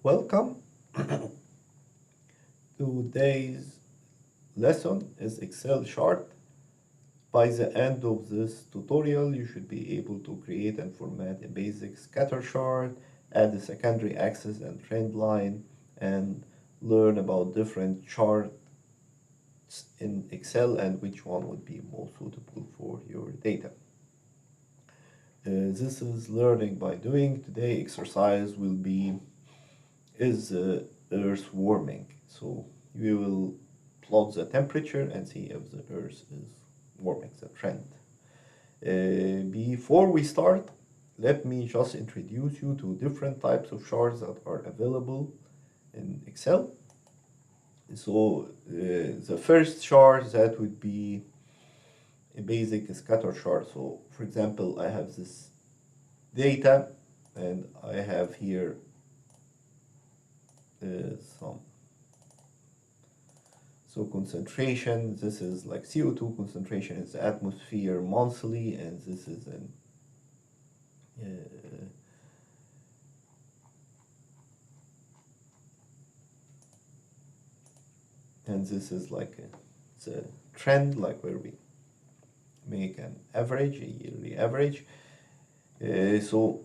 Welcome. Today's lesson is Excel chart. By the end of this tutorial, you should be able to create and format a basic scatter chart, add a secondary axis and trend line, and learn about different charts in Excel and which one would be most suitable for your data. This is learning by doing. Today exercise will be is Earth warming. So we will plot the temperature and see if the Earth is warming, the trend. Before we start, let me just introduce you to different types of charts that are available in Excel. So the first chart that would be a basic scatter chart. So for example, I have this data and I have here so concentration. This is like CO2 concentration in the atmosphere monthly, and this is an and this is like it's a trend, like where we make an average, a yearly average. So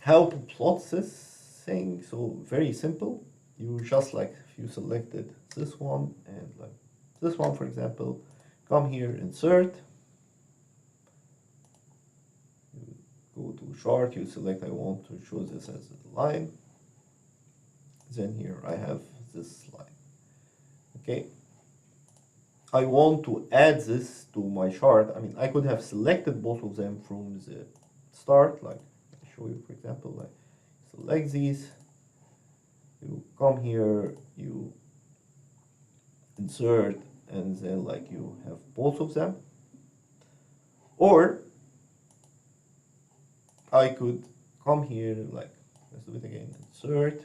how to plot this thing? So very simple. You just like, if you selected this one and like this one, for example, come here, insert, you go to chart, you select, I want to show this as a line. Then here I have this line. Okay, I want to add this to my chart. I mean, I could have selected both of them from the start, like I show you, for example, like select these, you come here, you insert, and then like you have both of them. Or I could come here, like let's do it again, insert,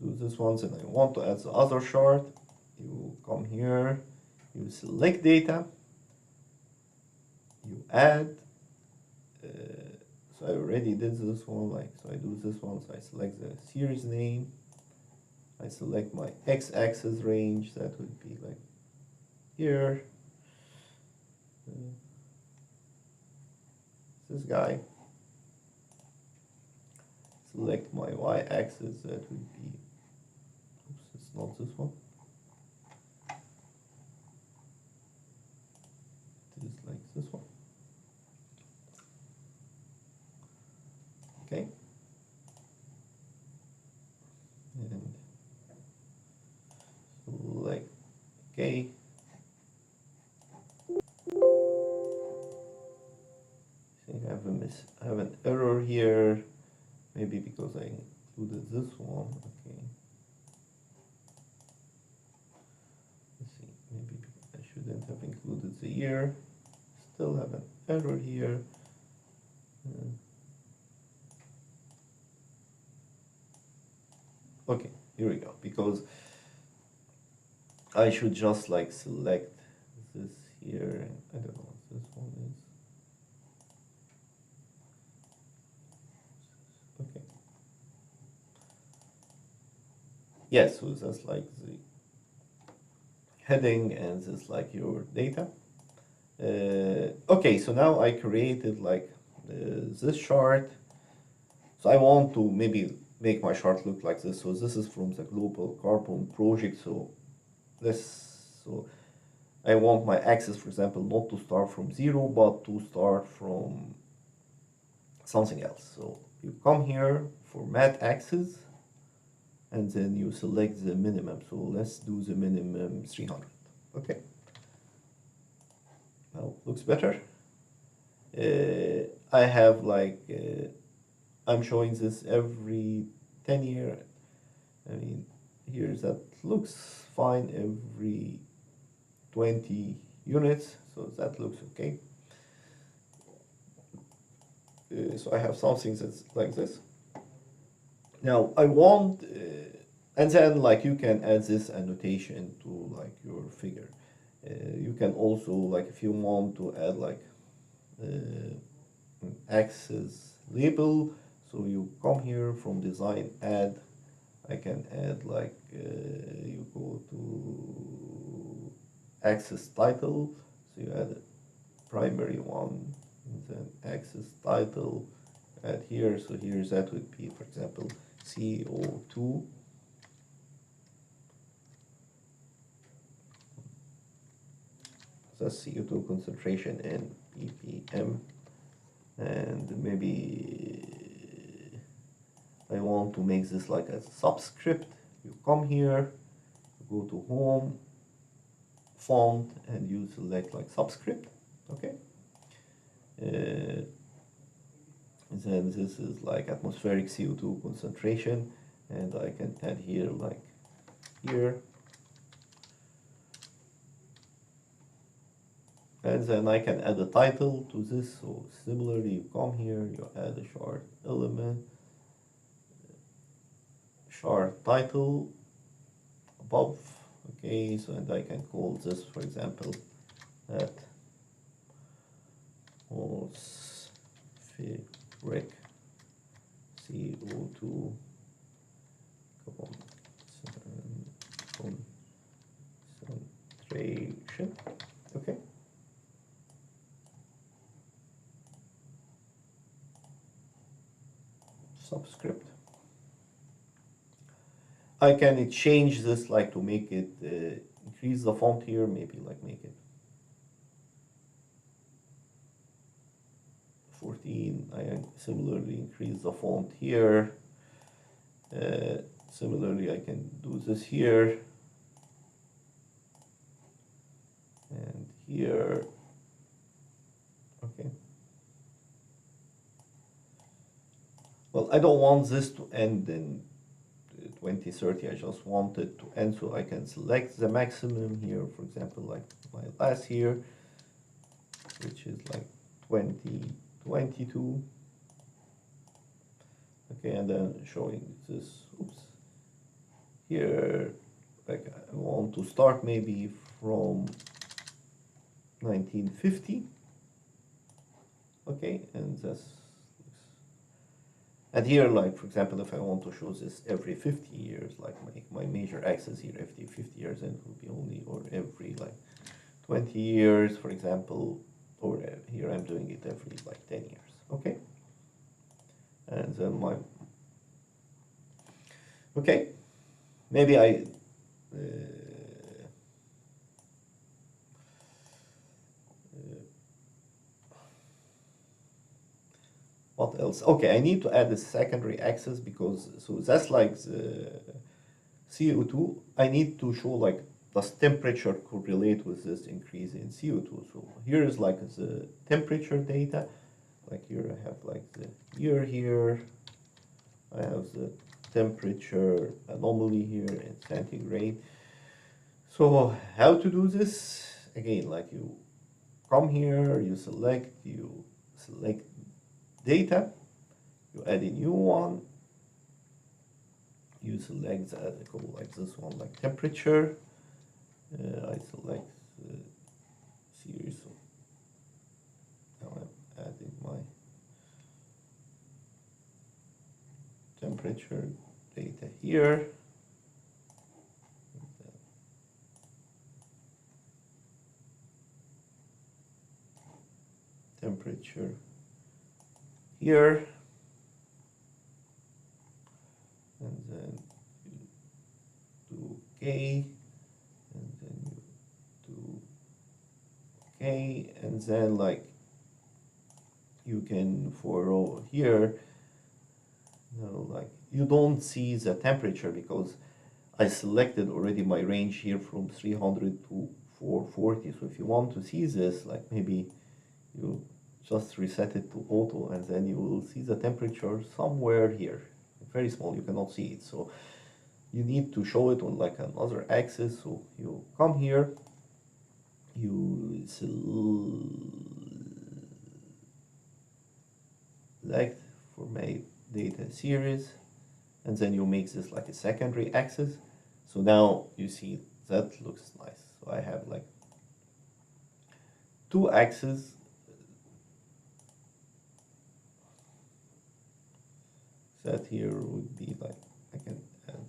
do this once, and I want to add the other chart. You come here, you select data, you add. So I already did this one, like, so I do this one, so I select the series name, I select my x-axis range, that would be like here, this guy, select my y-axis, that would be, oops, it's not this one, it is like this one. Okay, and select okay. I think I have an error here, maybe because I included this one. Okay, let's see, maybe I shouldn't have included the year. Still have an error here. Okay, here we go, because I should just like select this here, and I don't know what this one is. Okay. Yes, so that's like the heading, and this like your data. Okay, so now I created like this chart. So I want to maybe make my chart look like this. So this is from the Global Carbon Project. So I want my axis, for example, not to start from 0, but to start from something else. So you come here, format axis, and then you select the minimum. So let's do the minimum 300. Okay. Now looks better. I have like I'm showing this every 10 years. I mean, here that looks fine every 20 units, so that looks okay. So I have something that's like this. Now I want, and then like you can add this annotation to like your figure. You can also, like, if you want to add like axis label, So you come here from design, add, I can add like, you go to axis title, so you add a primary one, and then axis title, add here, so here that would be, for example, CO2. That's CO2 concentration in ppm, and maybe I want to make this like a subscript. You come here, you go to home, font, and you select like subscript, okay? Then this is like atmospheric CO2 concentration, and I can add here like here. And then I can add a title to this, so similarly you come here, you add a short element, short title above, okay, so and I can call this, for example, atmospheric CO2 concentration, okay. Subscript. I can change this like to make it increase the font here, maybe like make it 14. I similarly increase the font here. Similarly, I can do this here and here. Okay. Well, I don't want this to end in 2030. I just want it to end, so I can select the maximum here, for example, like my last here, which is like 2022. Okay, and then showing this, oops, here, like I want to start maybe from 1950. Okay, and that's, and here, like, for example, if I want to show this every 50 years, like my major axis here, every 50 years, then it will be only, or every like 20 years, for example, or here I'm doing it every like 10 years, okay? And then my, okay, maybe I, what else? Okay, I need to add a secondary axis because, so that's like the CO2. I need to show like, does temperature correlate with this increase in CO2? So here is like the temperature data. Like here I have like the year here. I have the temperature anomaly here in centigrade. So how to do this? Again, like you come here, you select data, you add a new one, you select the article like this one, like temperature. I select the series, so now I'm adding my temperature data here. Temperature here, and then you do OK, and then you do OK, and then like you can for here, you know, like you don't see the temperature because I selected already my range here from 300 to 440. So if you want to see this, like maybe you just reset it to auto, and then you will see the temperature somewhere here, very small, you cannot see it. So you need to show it on like another axis. So you come here, you select format data series, and then you make this like a secondary axis. So now you see that looks nice. So I have like two axes. that here would be like, I can add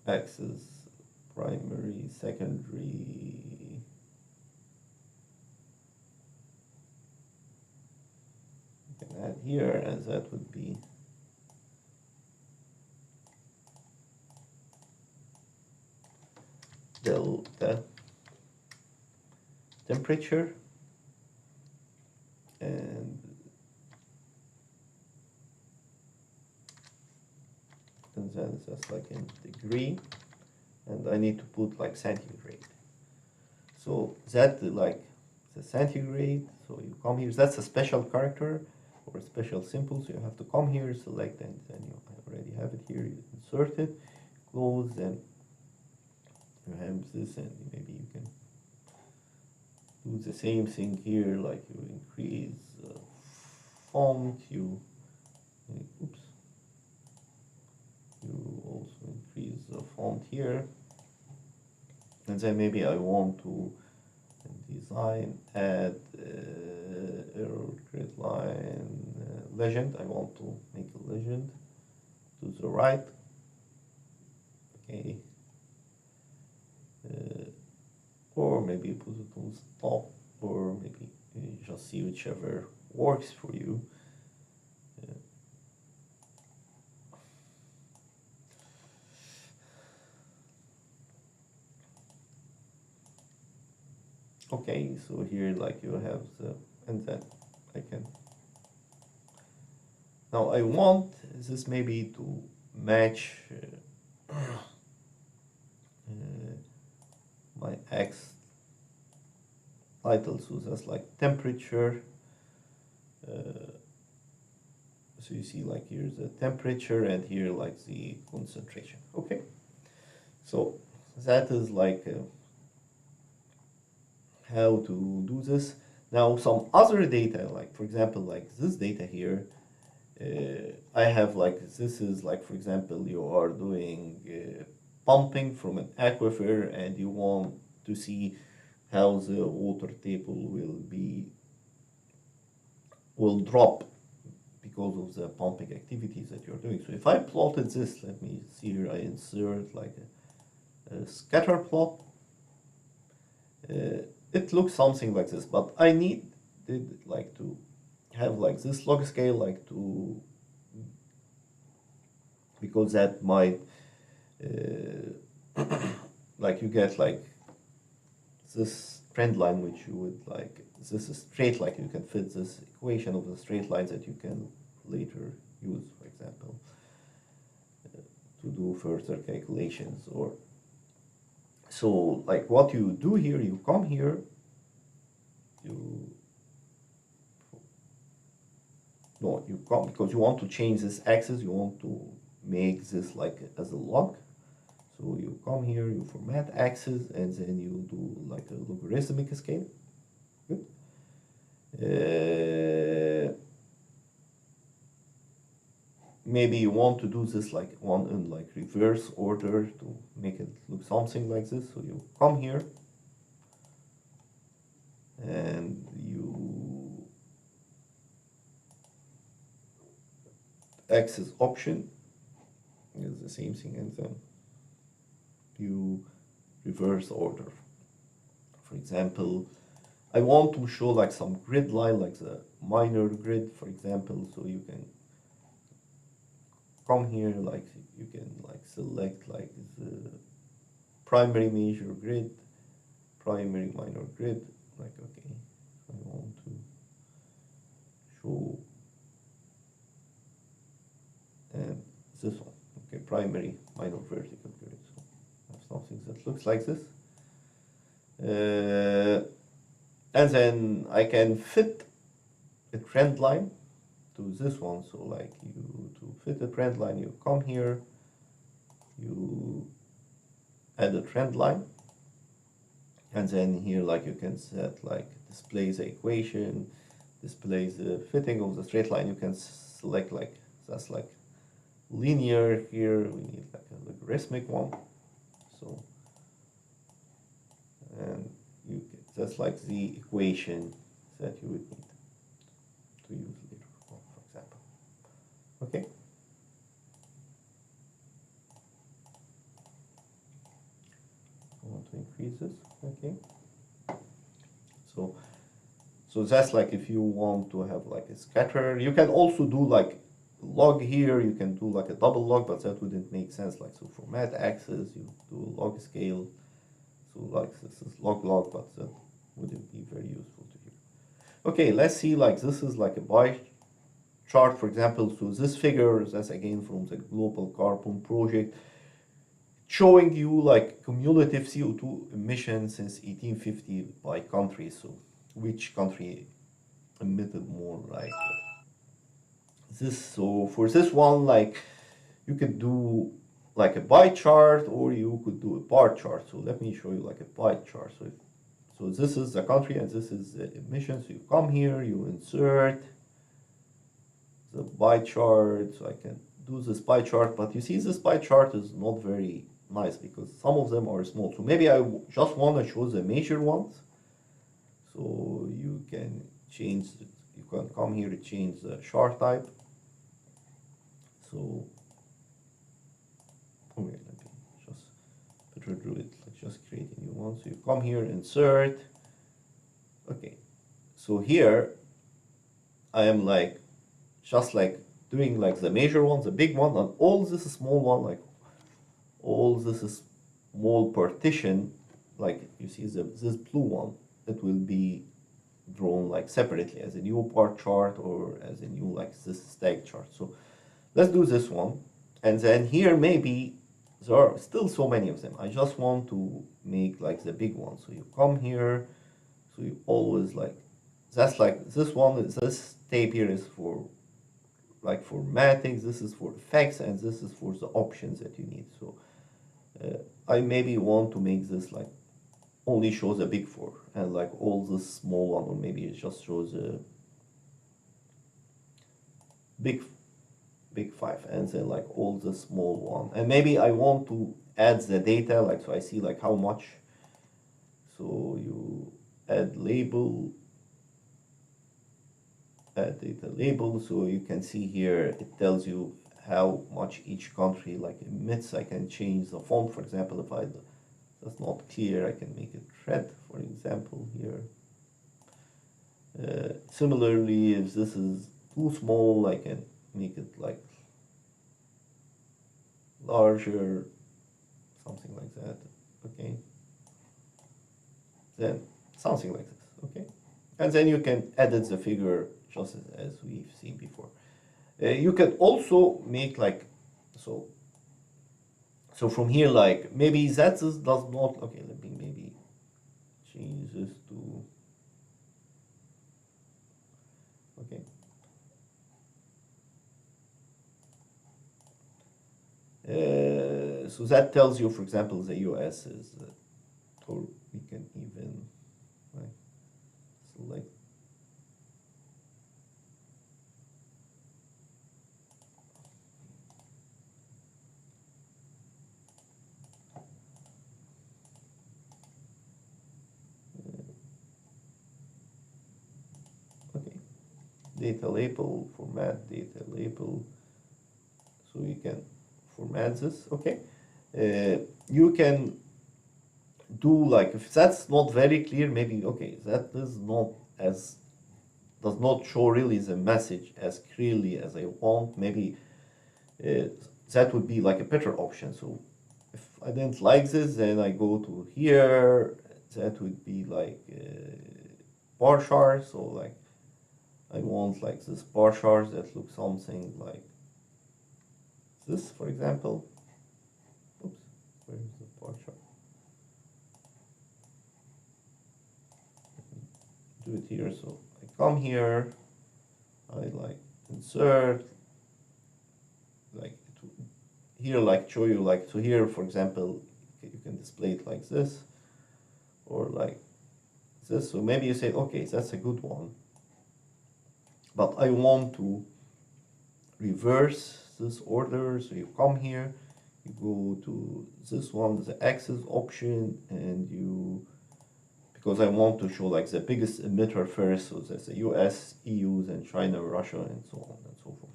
axis, primary, secondary, you can add here, and that would be delta temperature, and then that's like in degree, and I need to put like centigrade. So that like the centigrade, so you come here, that's a special character or a special symbol, so you have to come here, select, and then you already have it here, you insert it, close, then you have this, and maybe you can do the same thing here, like you increase font, you oops, you also increase the font here, and then maybe I want to design, add error grid line legend. I want to make a legend to the right. Okay. Or maybe put it on the top, or maybe you just see whichever works for you. Okay, so here like you have the, and then I can, now I want this maybe to match my X title, so that's like temperature. So you see like here's the temperature and here like the concentration. Okay, so that is like how to do this. Now some other data, like for example like this data here, I have like, this is like, for example, you are doing pumping from an aquifer and you want to see how the water table will drop because of the pumping activities that you're doing. So if I plotted this, let me see here, I insert like a scatter plot. It looks something like this, but I need like to have like this log scale, like to, because that might like you get like this trend line which you would like, this is straight, like you can fit this equation of the straight lines that you can later use, for example, to do further calculations. Or so like what you do here, you come here, you come, because you want to change this axis, you want to make this like as a log. So you come here, you format axis, and then you do like a logarithmic scale. Good. Maybe you want to do this like one in like reverse order to make it look something like this. So you come here and you axis option is the same thing, and then you reverse order. For example, I want to show like some grid line, like the minor grid, for example, so you can come here, like you can like select like the primary major grid, primary minor grid, like okay, I want to show, and this one, okay, primary minor vertical grid. So I have something that looks like this. And then I can fit a trend line to this one. So like you, to fit a trend line, you come here, you add a trend line, and then here like you can set like display the equation, display the fitting of the straight line. You can select like, that's like linear. Here we need like a logarithmic one. So, and you can, that's like the equation that you would need to use later on, for example. Okay. I want to increase this. Okay. So that's like if you want to have like a scatter. You can also do like log here. You can do like a double log, but that wouldn't make sense. Like so, format axis, you do log scale. So like this is log, but that wouldn't be very useful to you. Okay, let's see. Like this is like a bar chart, for example. So this figure, that's again from the Global Carbon Project, showing you like cumulative CO2 emissions since 1850 by country. So which country emitted more, like this. So for this one, like you could do like a pie chart, or you could do a bar chart. So let me show you like a pie chart. So this is the country and this is the emissions. So you come here, you insert the pie chart. So I can do this pie chart, but you see this pie chart is not very nice because some of them are small. So maybe I just want to show the major ones. So you can change, you can come here to change the chart type. So, okay, let me just better do it, like just create a new one. So you come here, insert. Okay, so here I am like, just like doing like the major one, the big one, and all this small one, like all this small partition, like you see this blue one, it will be drawn like separately as a new bar chart or as a new like this stack chart. So let's do this one. And then here maybe there are still so many of them. I just want to make like the big one. So you come here, so you always like, that's like this one, this tab here is for like formatting, this is for effects, and this is for the options that you need. So I maybe want to make this like only shows a big four, and like all the small one, or maybe it just shows a big five, and then like all the small one. And maybe I want to add the data, like so I see like how much. So you add label, add data label, so you can see here it tells you how much each country like emits. I can change the font, for example, if that's not clear, I can make it red, for example, here. Similarly, if this is too small, I can make it like larger, something like that. Okay, then something like this. Okay, and then you can edit the figure just as we've seen before. You can also make like so from here, like maybe that does not, okay, let me maybe change this to, okay, so that tells you, for example, the US is, or we can even like select data label, format data label. So you can format this, okay. You can do like, if that's not very clear, maybe, okay, that is not as, does not show really the message as clearly as I want, maybe that would be like a better option. So if I didn't like this, then I go to here, that would be like bar chart. So like I want like this bar chart that looks something like this, for example. Oops, where is the bar chart? Do it here. So I come here, I like insert, like here, like show you like, so here, for example, you can display it like this or like this. So maybe you say, okay, that's a good one, but I want to reverse this order. So you come here, you go to this one, the axis option, and you, because I want to show like the biggest emitter first, so that's the US, EU, then China, Russia, and so on and so forth.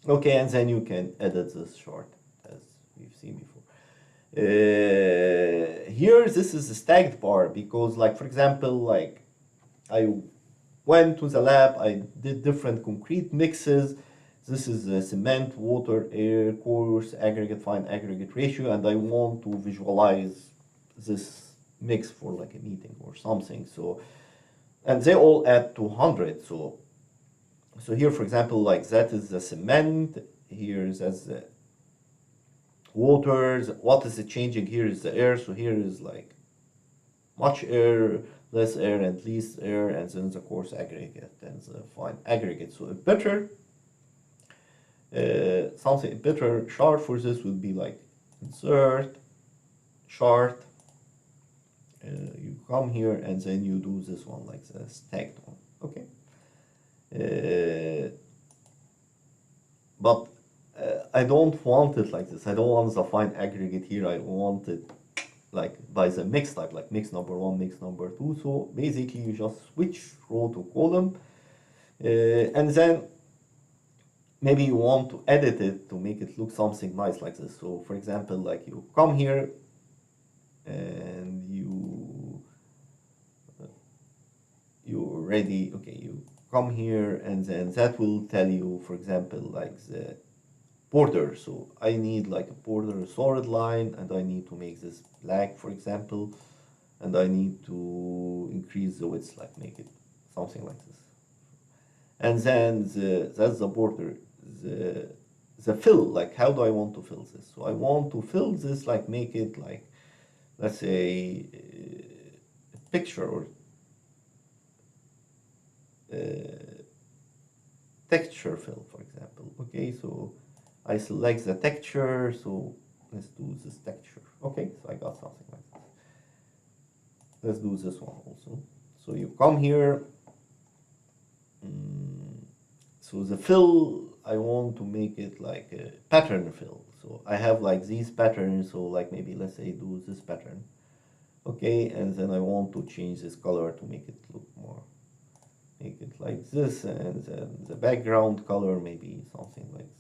Okay, and then you can edit this chart as we've seen before. Here, this is a stacked bar because, like, for example, like I went to the lab, I did different concrete mixes. This is a cement, water, air, coarse, aggregate, fine aggregate ratio, and I want to visualize this mix for like a meeting or something. So, and they all add to 100. So here, for example, like that is the cement. Here is as the waters. What is it changing? Here is the air. So here is like much air, less air, and least air, and then the coarse aggregate and the fine aggregate. So a better something better chart for this would be like insert chart. You come here and then you do this one like the stacked one. Okay. But I don't want it like this. I don't want the fine aggregate here. I want it like by the mix type, like mix number 1, mix number 2. So basically you just switch row to column, and then maybe you want to edit it to make it look something nice like this. So for example, like you come here and you already, okay, you come here and then that will tell you, for example, like the border. So I need like a border, a solid line, and I need to make this black, for example, and I need to increase the width, like make it something like this. And then that's the border. The fill, like how do I want to fill this? So I want to fill this, like make it like, let's say, a picture or texture fill, for example. Okay, so I select the texture, so let's do this texture. Okay, so I got something like this. Let's do this one also. So you come here. So the fill, I want to make it like a pattern fill. So I have like these patterns, so like maybe let's say do this pattern. Okay, and then I want to change this color to make it look more, make it like this, and then the background color maybe something like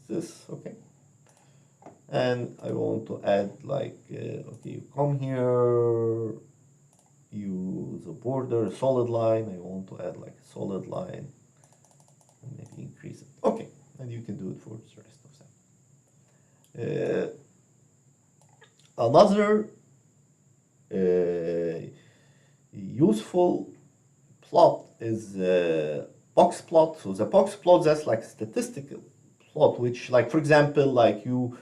this. Okay, and I want to add like okay, you come here, use a border, a solid line. I want to add like a solid line and maybe increase it. Okay, and you can do it for the rest of them. Another useful plot is the box plot. So the box plot, that's like statistical plot, which, like, for example, like you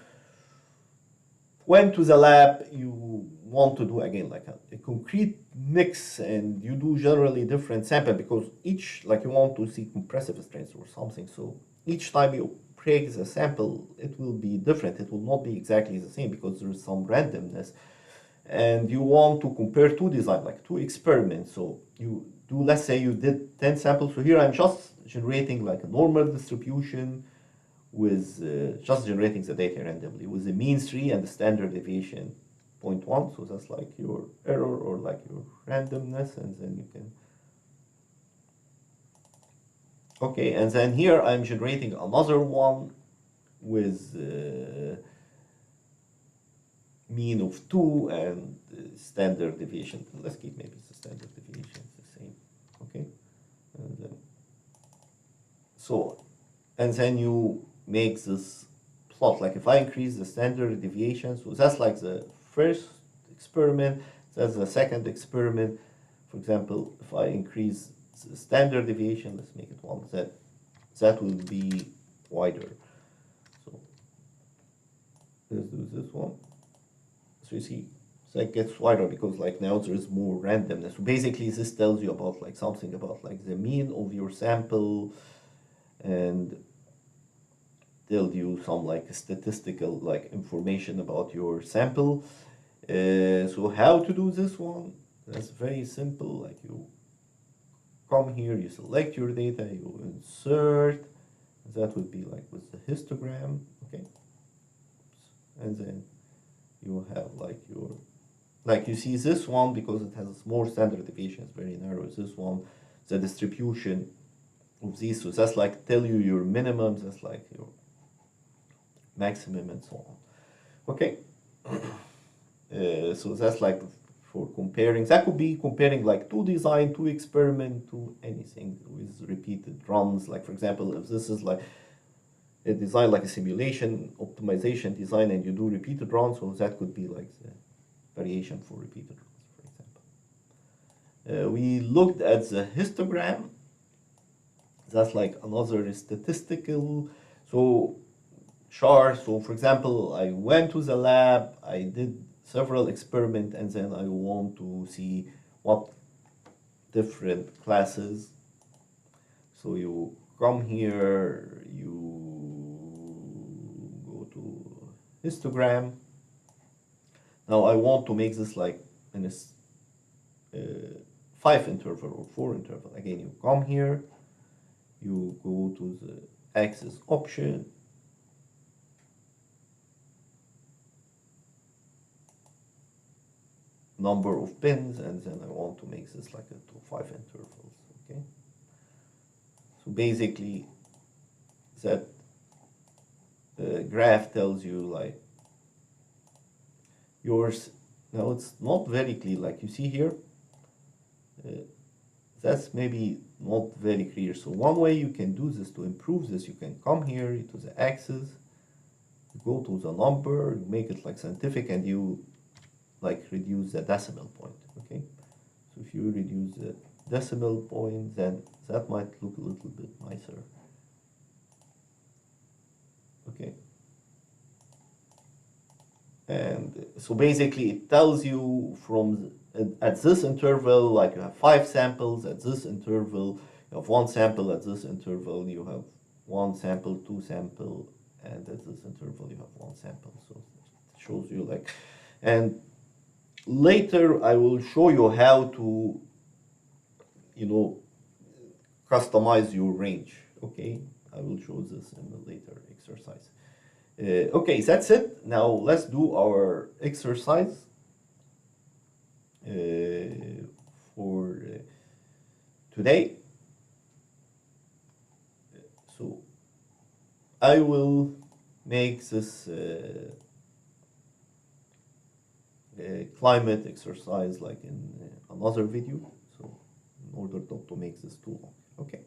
went to the lab, you want to do again like a concrete mix, and you do generally different sample because each, like you want to see compressive strength or something. So each time you break the sample, it will be different. It will not be exactly the same because there is some randomness. And you want to compare two designs, like two experiments. So you do, let's say you did 10 samples. So here I'm just generating like a normal distribution with just generating the data randomly with the mean 3 and the standard deviation 0.1. So that's like your error or like your randomness, and then you can. Okay, and then here I'm generating another one with mean of 2 and standard deviation. Let's keep maybe the standard deviation the same. Okay, and then so, and then you make this plot. Like if I increase the standard deviation, so that's like the first experiment, that's the second experiment. For example, if I increase the standard deviation, let's make it 1, that will be wider. So let's do this one. So you see, so it gets wider because like now there is more randomness. So basically this tells you about like something about like the mean of your sample, and tells you some like statistical like information about your sample. So how to do this one? That's very simple. Like you come here, you select your data, you insert. That would be like with the histogram. Okay, and then you have like your like you see this one, because it has more standard deviation, it's very narrow. This one, the distribution of these, so that's like tell you your minimums, that's like your maximum and so on. Okay, so that's like for comparing. That could be comparing like to design, to experiment, to anything with repeated runs. Like for example, if this is like a design like a simulation, optimization design, and you do repeated runs, so that could be like the variation for repeated runs, for example. We looked at the histogram. That's like another statistical, so chart. So for example, I went to the lab, I did several experiments, and then I want to see what different classes. So you come here, you go to histogram. Now I want to make this like in a 5 interval or 4 interval. Again, you come here, you go to the axis option, number of pins, and then I want to make this like a to 5 intervals. Okay, so basically that graph tells you like yours. Now it's not very clear, like you see here, that's maybe not very clear. So one way you can do this to improve this, you can come here to the axis, you go to the number, you make it like scientific, and you like reduce the decimal point. Okay, so if you reduce the decimal point, then that might look a little bit nicer. Okay, and so basically it tells you from at this interval, like you have 5 samples, at this interval you have 1 sample, at this interval you have 1 sample, 2 sample, and at this interval you have 1 sample. So it shows you like, and later I will show you how to, you know, customize your range. Okay, I will show this in a later exercise. Okay, that's it. Now let's do our exercise for today. So I will make this climate exercise like in another video, so in order not to make this too long. Okay.